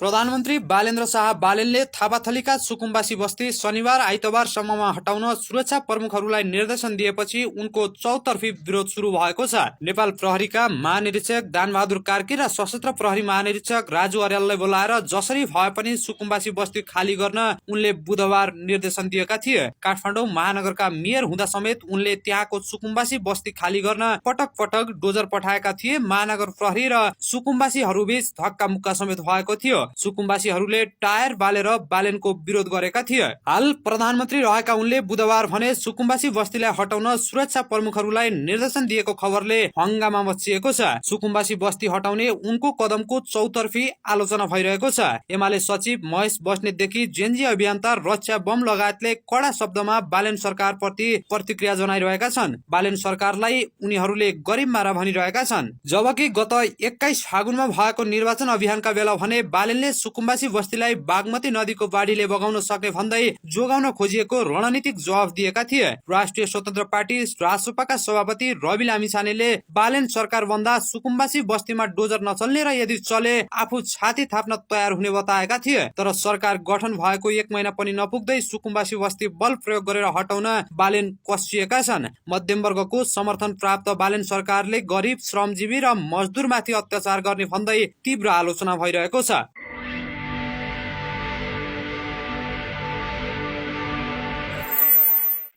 प्रधानमन्त्री बालेन्द्र शाह बालेनले थापाथलीका सुकुम्बासी बस्ती शनिबार आइतबारसम्ममा हटाउन सुरक्षा प्रमुखहरूलाई निर्देशन दिएपछि उनको चौतर्फी विरोध सुरु भएको छ। नेपाल प्रहरीका महानिरीक्षक दानबहादुर कार्की र सशस्त्र प्रहरी महानिरीक्षक राजु अर्याललाई बोलाएर जसरी भए पनि सुकुम्बासी बस्ती खाली गर्न उनले बुधबार निर्देशन दिएका थिए। काठमाडौँ महानगरका मेयर हुँदा समेत उनले त्यहाँको सुकुम्बासी बस्ती खाली गर्न पटक पटक डोजर पठाएका थिए। महानगर प्रहरी र सुकुम्बासीहरूबीच धक्का मुक्का समेत भएको थियो। सुकुम्बासीहरूले टायर बालेर बालेनको विरोध गरेका थिए। हाल प्रधानमन्त्री रहेका उनले बुधबार भने सुकुम्बासी बस्तीलाई हटाउन सुरक्षा प्रमुखहरूलाई निर्देशन दिएको खबरले हंगामा मचिएको छ। सुकुम्बासी बस्ती हटाउने उनको कदमको चौतर्फी आलोचना भइरहेको छ। एमाले सचिव महेश बस्नेतदेखि जेनजी अभियन्ता रक्षा बम लगायतले कडा शब्दमा बालेन सरकार प्रति प्रतिक्रिया जनाइरहेका छन्। बालेन सरकारलाई उनीहरूले गरिब मारा भनिरहेका छन्। जबकि गत 21 फागुनमा भएको निर्वाचन अभियानका बेला भने बालेनले सुकुम्बासी बस्तीलाई बागमती नदीको बाढीले बगाउन सक्ने भन्दै जोगाउन खोजिएको रणनीतिक जवाफ दिएका थिए। राष्ट्रिय स्वतन्त्र पार्टी रासोपाका सभापति रवि लामिछानेले बालेन सरकार भन्दा सुकुम्बासी बस्तीमा डोजर नचल्ने र यदि चले आफू छाती थाप्न तयार हुने बताएका थिए। तर सरकार गठन भएको 1 महिना पनि नपुग्दै सुकुम्बासी बस्ती बल प्रयोग गरेर हटाउन बालेन कसिएका छन्। मध्यम वर्गको समर्थन प्राप्त बालेन सरकारले गरिब, श्रमजीवी र मजदुरमाथि अत्याचार गर्ने भन्दै तीव्र आलोचना भइरहेको छ।